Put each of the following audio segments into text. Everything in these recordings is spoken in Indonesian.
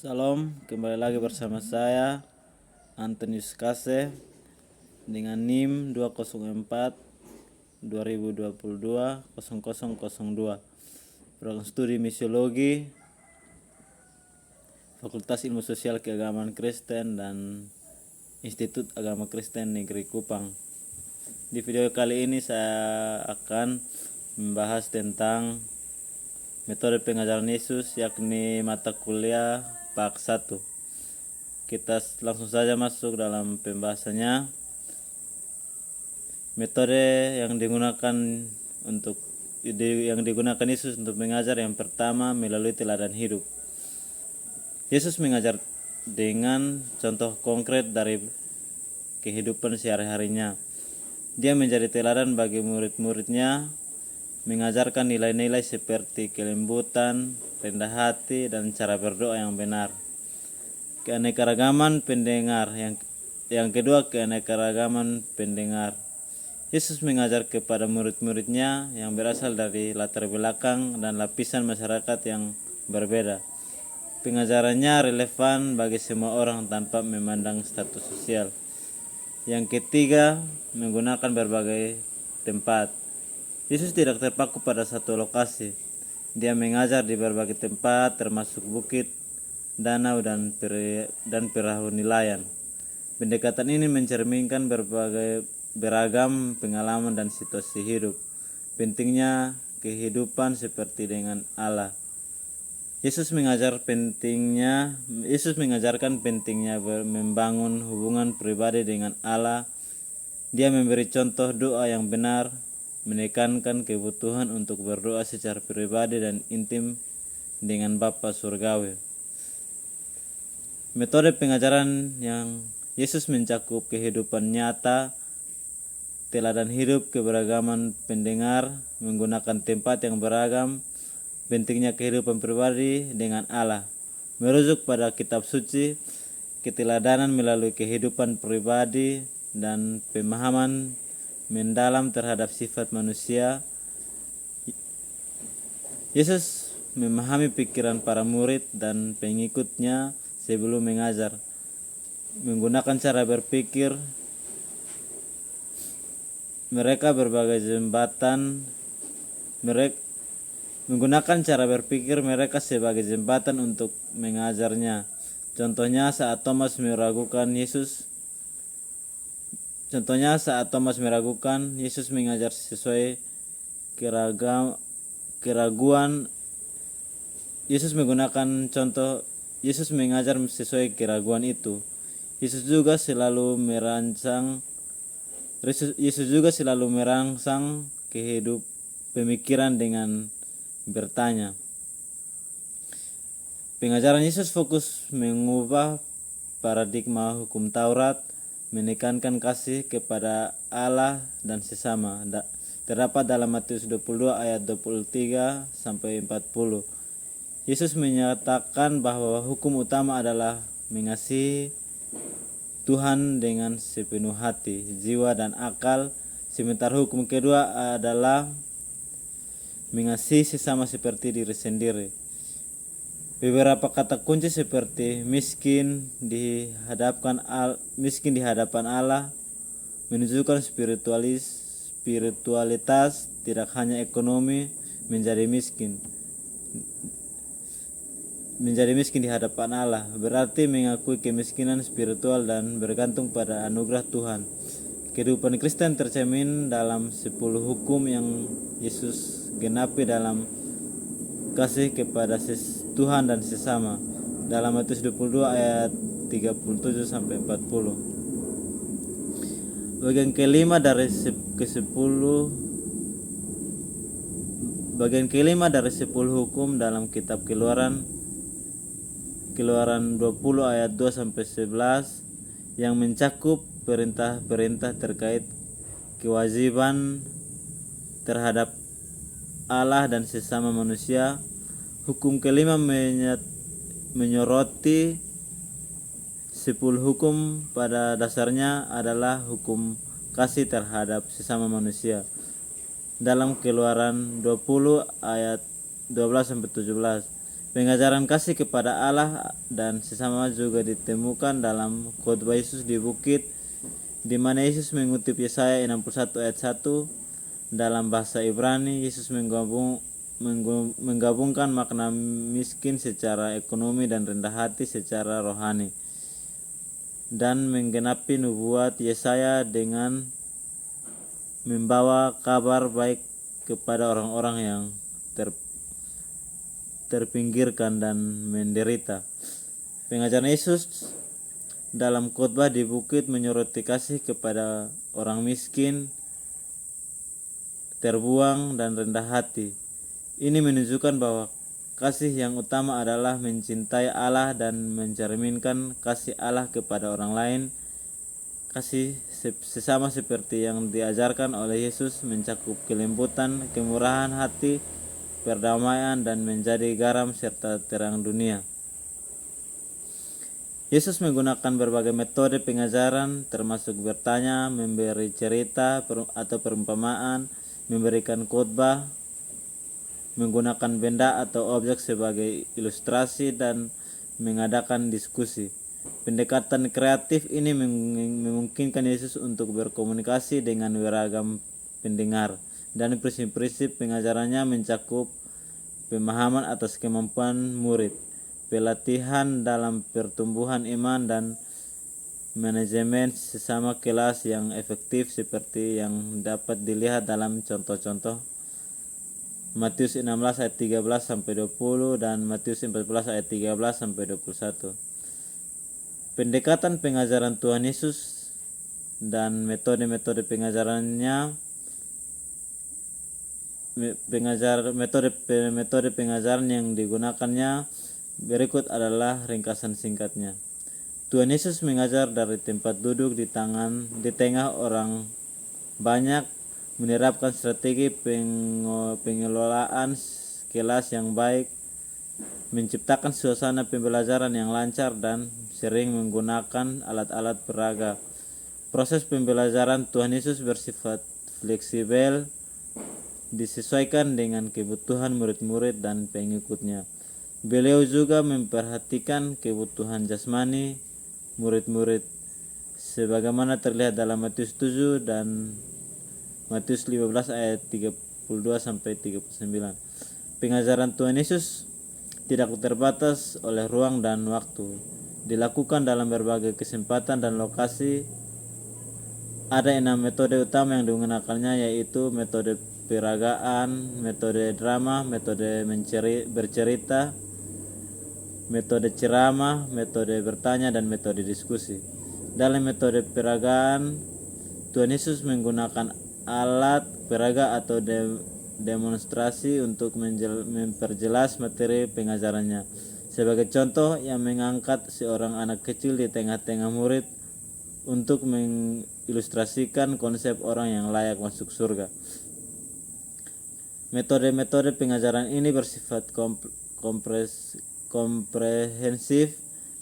Salam, kembali lagi bersama saya Antonius Kase dengan NIM 204 2022 0002 Program Studi Misiologi Fakultas Ilmu Sosial Keagamaan Kristen dan Institut Agama Kristen Negeri Kupang. Di video kali ini saya akan membahas tentang metode pengajaran Yesus, yakni mata kuliah Pak 1. Kita langsung saja masuk dalam pembahasannya. Metode yang digunakan Yesus untuk mengajar yang pertama melalui teladan hidup. Yesus mengajar dengan contoh konkret dari kehidupan sehari-harinya. Dia menjadi teladan bagi murid-muridnya, mengajarkan nilai-nilai seperti kelembutan, rendah hati, dan cara berdoa yang benar. Keanekaragaman pendengar. Yang kedua, keanekaragaman pendengar. Yesus mengajar kepada murid-muridnya yang berasal dari latar belakang dan lapisan masyarakat yang berbeda. Pengajarannya relevan bagi semua orang tanpa memandang status sosial. Yang ketiga, menggunakan berbagai tempat. Yesus tidak terpaku pada satu lokasi. Dia mengajar di berbagai tempat, termasuk bukit, danau, dan perahu nelayan. Pendekatan ini mencerminkan beragam pengalaman dan situasi hidup. Pentingnya kehidupan seperti dengan Allah. Yesus mengajarkan pentingnya membangun hubungan pribadi dengan Allah. Dia memberi contoh doa yang benar, menekankan kebutuhan untuk berdoa secara pribadi dan intim dengan Bapa Surgawi. Metode pengajaran yang Yesus mencakup kehidupan nyata, teladan hidup, keberagaman pendengar, menggunakan tempat yang beragam, pentingnya kehidupan pribadi dengan Allah. Merujuk pada kitab suci, keteladanan melalui kehidupan pribadi dan pemahaman mendalam terhadap sifat manusia. Yesus memahami pikiran para murid dan pengikutnya sebelum mengajar. Menggunakan cara berpikir mereka sebagai jembatan untuk mengajarnya. Contohnya saat Thomas meragukan, Yesus mengajar sesuai keraguan. Yesus mengajar sesuai keraguan itu. Yesus juga selalu merangsang pemikiran dengan bertanya. Pengajaran Yesus fokus mengubah paradigma hukum Taurat, menekankan kasih kepada Allah dan sesama. Terdapat dalam Matius 22 ayat 23 sampai 40. Yesus menyatakan bahwa hukum utama adalah mengasihi Tuhan dengan sepenuh hati, jiwa, dan akal, sementara hukum kedua adalah mengasihi sesama seperti diri sendiri. Beberapa kata kunci seperti miskin di hadapan Allah menunjukkan spiritualitas, tidak hanya ekonomi. Menjadi miskin di hadapan Allah berarti mengakui kemiskinan spiritual dan bergantung pada anugerah Tuhan. Kehidupan Kristen tercermin dalam 10 hukum yang Yesus genapi dalam kasih kepada Tuhan dan sesama. Dalam Matius 22 ayat 37 sampai 40. Bagian kelima dari 10 hukum dalam kitab Keluaran 20 ayat 2 sampai 11 yang mencakup perintah-perintah terkait kewajiban terhadap Allah dan sesama manusia. Hukum kelima menyoroti 10 hukum pada dasarnya adalah hukum kasih terhadap sesama manusia. Dalam Keluaran 20 ayat 12 sampai 17, Pengajaran kasih kepada Allah dan sesama juga ditemukan dalam khotbah Yesus di bukit, di mana Yesus mengutip Yesaya 61 ayat 1 dalam bahasa Ibrani. Yesus menggabungkan makna miskin secara ekonomi dan rendah hati secara rohani, dan menggenapi nubuat Yesaya dengan membawa kabar baik kepada orang-orang yang terpinggirkan dan menderita. Pengajaran Yesus dalam khotbah di bukit menyoroti kasih kepada orang miskin, terbuang, dan rendah hati. Ini menunjukkan bahwa kasih yang utama adalah mencintai Allah dan mencerminkan kasih Allah kepada orang lain. Kasih sesama seperti yang diajarkan oleh Yesus mencakup kelembutan, kemurahan hati, perdamaian, dan menjadi garam serta terang dunia. Yesus menggunakan berbagai metode pengajaran, termasuk bertanya, memberi cerita atau perumpamaan, memberikan khotbah, menggunakan benda atau objek sebagai ilustrasi, dan mengadakan diskusi. Pendekatan kreatif ini memungkinkan Yesus untuk berkomunikasi dengan beragam pendengar, dan prinsip-prinsip pengajarannya mencakup pemahaman atas kemampuan murid, pelatihan dalam pertumbuhan iman, dan manajemen sesama kelas yang efektif seperti yang dapat dilihat dalam contoh-contoh Matius 16 ayat 13 sampai 20 dan Matius 14 ayat 13 sampai 21. Pendekatan pengajaran Tuhan Yesus dan metode-metode pengajarannya, metode pengajaran yang digunakannya berikut adalah ringkasan singkatnya. Tuhan Yesus mengajar dari tempat duduk di tengah orang banyak, menerapkan strategi pengelolaan kelas yang baik, menciptakan suasana pembelajaran yang lancar, dan sering menggunakan alat-alat peraga. Proses pembelajaran Tuhan Yesus bersifat fleksibel, disesuaikan dengan kebutuhan murid-murid dan pengikutnya. Beliau juga memperhatikan kebutuhan jasmani murid-murid, sebagaimana terlihat dalam Matius 7 dan Matius 15 ayat 32 sampai 39. Pengajaran Tuhan Yesus tidak terbatas oleh ruang dan waktu. Dilakukan dalam berbagai kesempatan dan lokasi. Ada 6 metode utama yang digunakannya, yaitu metode peragaan, metode drama, metode bercerita, metode ceramah, metode bertanya, dan metode diskusi. Dalam metode peragaan, Tuhan Yesus menggunakan alat peraga atau demonstrasi untuk memperjelas materi pengajarannya. Sebagai contoh, ia mengangkat seorang anak kecil di tengah-tengah murid untuk mengilustrasikan konsep orang yang layak masuk surga. Metode-metode pengajaran ini bersifat komprehensif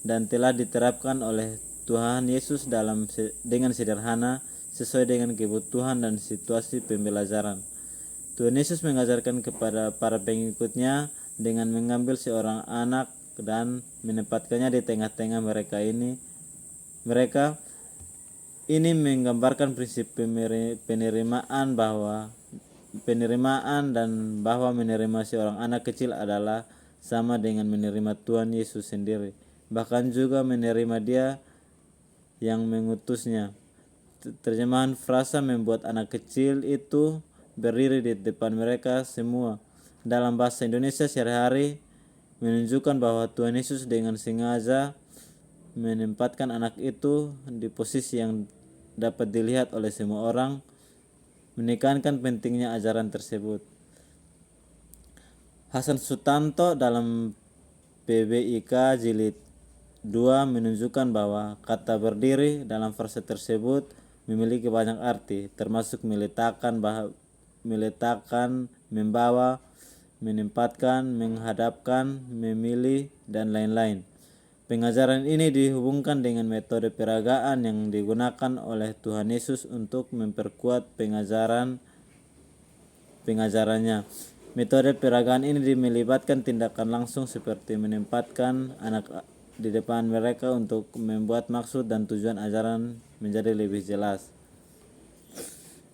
dan telah diterapkan oleh Tuhan Yesus dengan sederhana sesuai dengan kebutuhan dan situasi pembelajaran. Tuhan Yesus mengajarkan kepada para pengikutnya dengan mengambil seorang anak dan menempatkannya di tengah-tengah mereka. Ini menggambarkan prinsip penerimaan dan bahwa menerima seorang anak kecil adalah sama dengan menerima Tuhan Yesus sendiri, bahkan juga menerima Dia yang mengutusnya. Terjemahan frasa membuat anak kecil itu berdiri di depan mereka semua dalam bahasa Indonesia sehari-hari menunjukkan bahwa Tuhan Yesus dengan sengaja menempatkan anak itu di posisi yang dapat dilihat oleh semua orang, menekankan pentingnya ajaran tersebut. Hasan Sutanto dalam PBIK Jilid 2 menunjukkan bahwa kata berdiri dalam frasa tersebut memiliki banyak arti, termasuk meletakkan, membawa, menempatkan, menghadapkan, memilih, dan lain-lain. Pengajaran ini dihubungkan dengan metode peragaan yang digunakan oleh Tuhan Yesus untuk memperkuat pengajarannya. Metode peragaan ini melibatkan tindakan langsung seperti menempatkan anak di depan mereka untuk membuat maksud dan tujuan ajaran menjadi lebih jelas.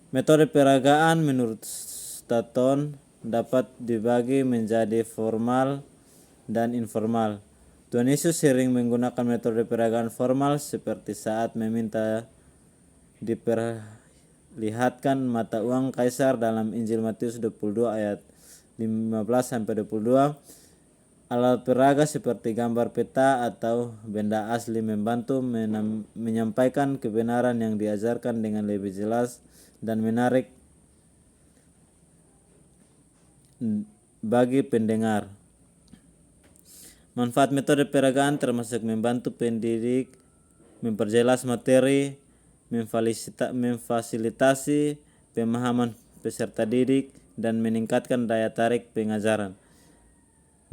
Metode peragaan menurut Staton dapat dibagi menjadi formal dan informal. Tuhan Yesus sering menggunakan metode peragaan formal seperti saat meminta diperlihatkan mata uang kaisar dalam Injil Matius 22 ayat 15-22. Alat peraga seperti gambar peta atau benda asli membantu menyampaikan kebenaran yang diajarkan dengan lebih jelas dan menarik bagi pendengar. Manfaat metode peragaan termasuk membantu pendidik memperjelas materi, memfasilitasi pemahaman peserta didik, dan meningkatkan daya tarik pengajaran.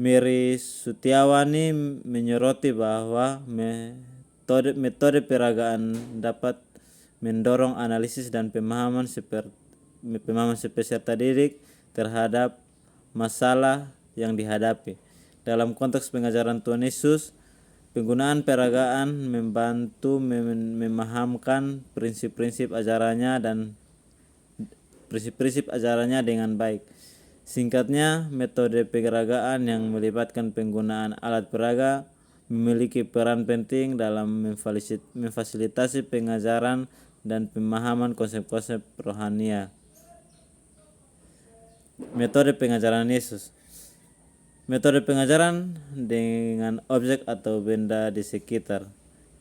Mary Sutiawani menyoroti bahwa metode peragaan dapat mendorong analisis dan pemahaman peserta didik terhadap masalah yang dihadapi. Dalam konteks pengajaran Tuhan Yesus, penggunaan peragaan membantu memahamkan prinsip-prinsip ajarannya dengan baik. Singkatnya, metode peragaan yang melibatkan penggunaan alat peraga memiliki peran penting dalam memfasilitasi pengajaran dan pemahaman konsep-konsep rohania. Metode pengajaran Yesus. Metode pengajaran dengan objek atau benda di sekitar.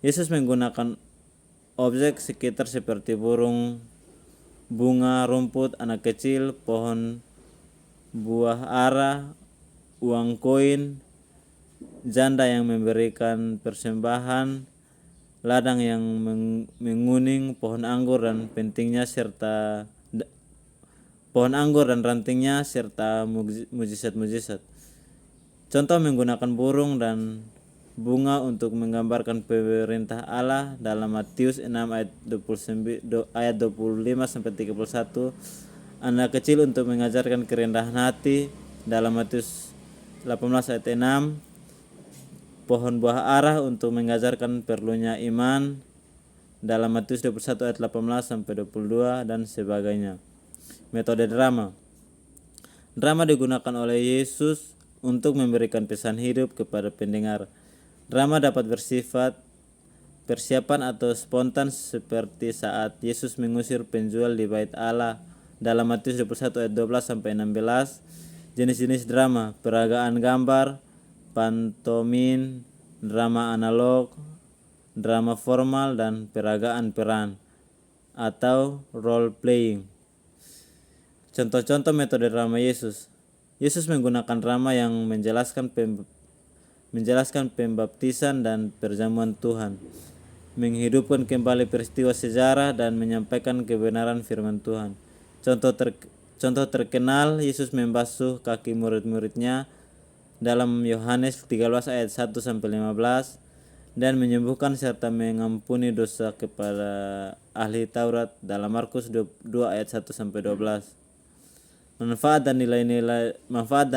Yesus menggunakan objek sekitar seperti burung, bunga, rumput, anak kecil, pohon buah ara, uang koin, janda yang memberikan persembahan, ladang yang menguning, pohon anggur dan rantingnya serta mujizat-mujizat. Contoh menggunakan burung dan bunga untuk menggambarkan perintah Allah dalam Matius 6 ayat 25-31. Anak kecil untuk mengajarkan kerendahan hati dalam Matius 18 ayat 6. Pohon buah ara untuk mengajarkan perlunya iman dalam Matius 21 ayat 18-22 dan sebagainya. Metode drama. Drama digunakan oleh Yesus untuk memberikan pesan hidup kepada pendengar. Drama dapat bersifat persiapan atau spontan seperti saat Yesus mengusir penjual di bait Allah dalam Matius 21 ayat 12-16. Jenis-jenis drama: peragaan gambar, pantomin, drama analog, drama formal, dan peragaan peran atau role playing. Contoh-contoh metode drama Yesus. Yesus menggunakan drama yang menjelaskan pembaptisan dan perjamuan Tuhan, menghidupkan kembali peristiwa sejarah, dan menyampaikan kebenaran firman Tuhan. Contoh terkenal, Yesus membasuh kaki murid-muridnya dalam Yohanes 13 ayat 1-15 dan menyembuhkan serta mengampuni dosa kepada ahli Taurat dalam Markus 2 ayat 1-12. Manfaat dan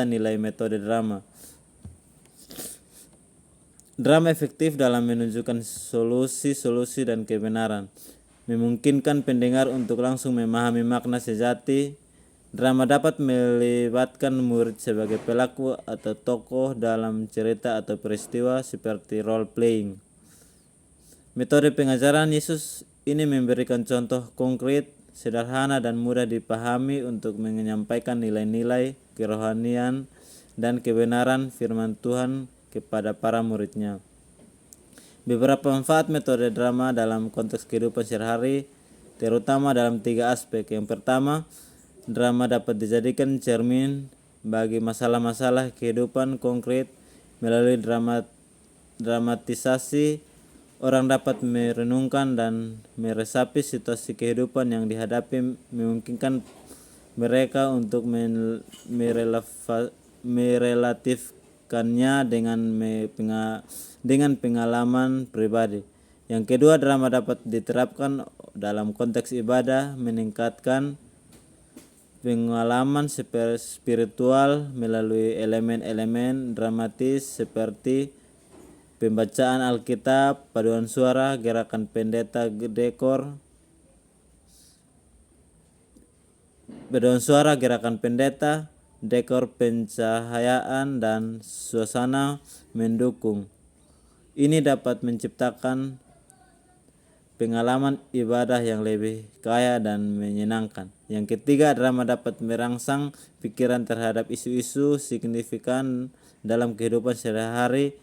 nilai metode drama. Drama efektif dalam menunjukkan solusi dan kebenaran, memungkinkan pendengar untuk langsung memahami makna sejati. Drama dapat melibatkan murid sebagai pelaku atau tokoh dalam cerita atau peristiwa seperti role playing. Metode pengajaran Yesus ini memberikan contoh konkret, sederhana dan mudah dipahami untuk menyampaikan nilai-nilai kerohanian dan kebenaran firman Tuhan kepada para muridnya. Beberapa manfaat metode drama dalam konteks kehidupan sehari-hari, terutama dalam 3 aspek. Yang pertama, drama dapat dijadikan cermin bagi masalah-masalah kehidupan konkret. Melalui dramatisasi, orang dapat merenungkan dan meresapi situasi kehidupan yang dihadapi, memungkinkan mereka untuk merelatifkannya dengan pengalaman pribadi. Yang kedua, drama dapat diterapkan dalam konteks ibadah, meningkatkan pengalaman spiritual melalui elemen-elemen dramatis seperti pembacaan Alkitab, paduan suara, gerakan pendeta dekor, dekor pencahayaan dan suasana mendukung. Ini dapat menciptakan pengalaman ibadah yang lebih kaya dan menyenangkan. Yang ketiga, drama dapat merangsang pikiran terhadap isu-isu signifikan dalam kehidupan sehari-hari.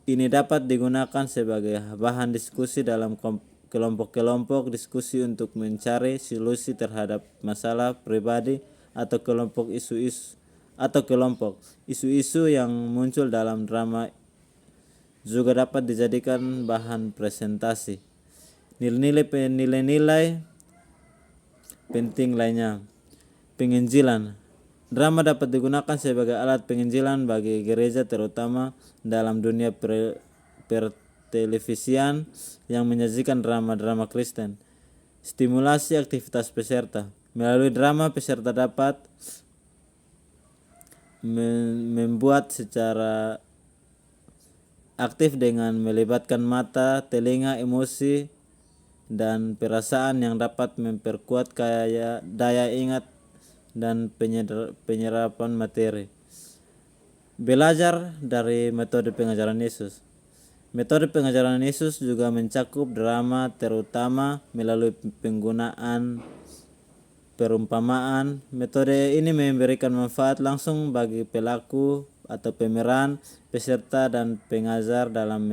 Ini dapat digunakan sebagai bahan diskusi dalam kelompok-kelompok diskusi untuk mencari solusi terhadap masalah pribadi atau kelompok isu-isu yang muncul dalam drama juga dapat dijadikan bahan presentasi. Nilai-nilai penting lainnya. Penginjilan. Drama dapat digunakan sebagai alat penginjilan bagi gereja, terutama dalam dunia pertelevisian yang menyajikan drama-drama Kristen. Stimulasi aktivitas peserta. Melalui drama, peserta dapat membuat secara aktif dengan melibatkan mata, telinga, emosi, dan perasaan yang dapat memperkuat daya ingat dan penyerapan materi. Belajar dari metode pengajaran Yesus. Metode pengajaran Yesus juga mencakup drama, terutama melalui penggunaan perumpamaan. Metode ini memberikan manfaat langsung bagi pelaku atau pemeran, peserta, dan pengajar dalam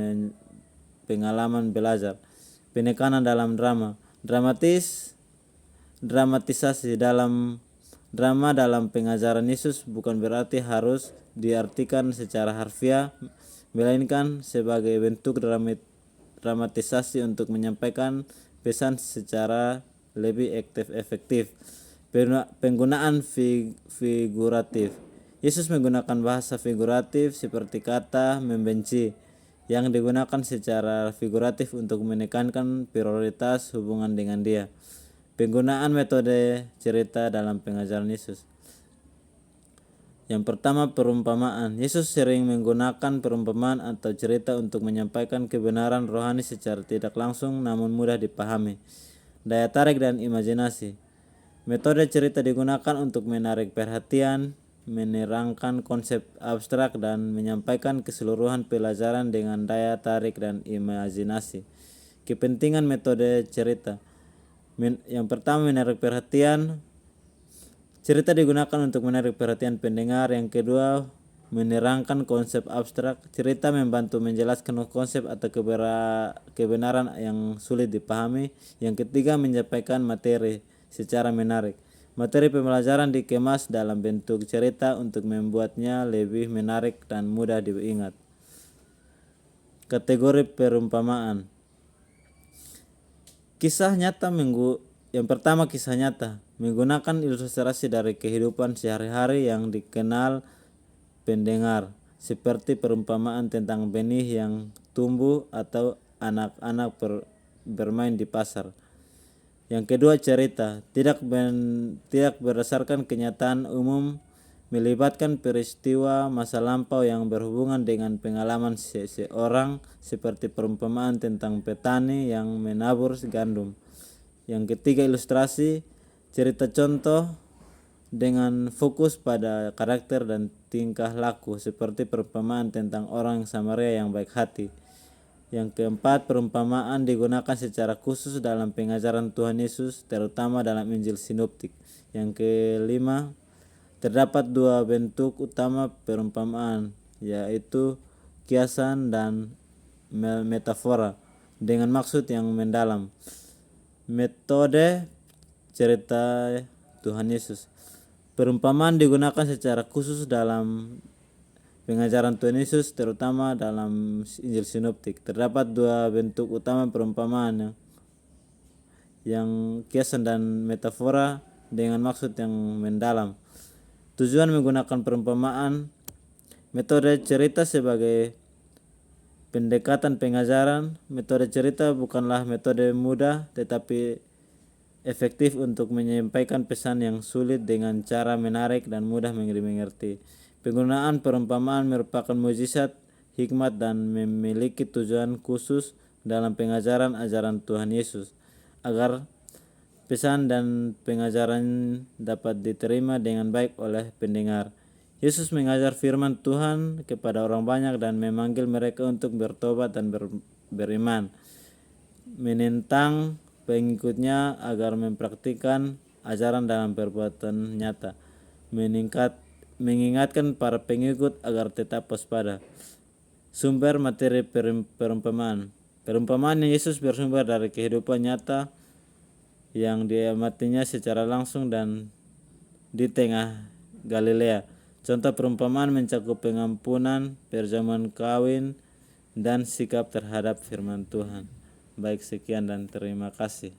pengalaman belajar. Penekanan dalam drama. Dramatisasi dalam drama dalam pengajaran Yesus bukan berarti harus diartikan secara harfiah, melainkan sebagai bentuk dramatisasi untuk menyampaikan pesan secara lebih efektif. Penggunaan figuratif. Yesus menggunakan bahasa figuratif seperti kata membenci yang digunakan secara figuratif untuk menekankan prioritas hubungan dengan Dia. Penggunaan metode cerita dalam pengajaran Yesus. Yang pertama, perumpamaan. Yesus sering menggunakan perumpamaan atau cerita untuk menyampaikan kebenaran rohani secara tidak langsung namun mudah dipahami. Daya tarik dan imajinasi. Metode cerita digunakan untuk menarik perhatian, menerangkan konsep abstrak, dan menyampaikan keseluruhan pelajaran dengan daya tarik dan imajinasi. Kepentingan metode cerita. Yang pertama, menarik perhatian. Cerita digunakan untuk menarik perhatian pendengar. Yang kedua, menerangkan konsep abstrak. Cerita membantu menjelaskan konsep atau kebenaran yang sulit dipahami. Yang ketiga, menyampaikan materi secara menarik. Materi pembelajaran dikemas dalam bentuk cerita untuk membuatnya lebih menarik dan mudah diingat. Kategori perumpamaan. Yang pertama, kisah nyata. Menggunakan ilustrasi dari kehidupan sehari-hari yang dikenal pendengar, seperti perumpamaan tentang benih yang tumbuh atau anak-anak bermain di pasar. Yang kedua, cerita. Tidak berdasarkan kenyataan umum, melibatkan peristiwa masa lampau yang berhubungan dengan pengalaman seseorang, seperti perumpamaan tentang petani yang menabur gandum. Yang ketiga, ilustrasi. Cerita contoh dengan fokus pada karakter dan tingkah laku, seperti perumpamaan tentang orang Samaria yang baik hati. Yang keempat, perumpamaan digunakan secara khusus dalam pengajaran Tuhan Yesus, terutama dalam Injil sinoptik. Yang kelima, terdapat dua bentuk utama perumpamaan, yaitu kiasan dan metafora dengan maksud yang mendalam. Metode cerita Tuhan Yesus. Perumpamaan digunakan secara khusus dalam pengajaran Tuhan Yesus, terutama dalam Injil sinoptik. Terdapat dua bentuk utama perumpamaan, yang kiasan dan metafora dengan maksud yang mendalam. Tujuan menggunakan perumpamaan. Metode cerita sebagai pendekatan pengajaran. Metode cerita bukanlah metode mudah, tetapi efektif untuk menyampaikan pesan yang sulit dengan cara menarik dan mudah dimengerti. Penggunaan perumpamaan merupakan mukjizat, hikmat, dan memiliki tujuan khusus dalam pengajaran ajaran Tuhan Yesus, agar pesan dan pengajaran dapat diterima dengan baik oleh pendengar. Yesus mengajar firman Tuhan kepada orang banyak dan memanggil mereka untuk bertobat dan beriman, menentang pengikutnya agar mempraktikkan ajaran dalam perbuatan nyata, mengingatkan para pengikut agar tetap waspada. Sumber materi perumpamaan. Perumpamaan Yesus bersumber dari kehidupan nyata yang diamatinya secara langsung dan di tengah Galilea. Contoh perumpamaan mencakup pengampunan, perjamuan kawin, dan sikap terhadap firman Tuhan. Baik, sekian dan terima kasih.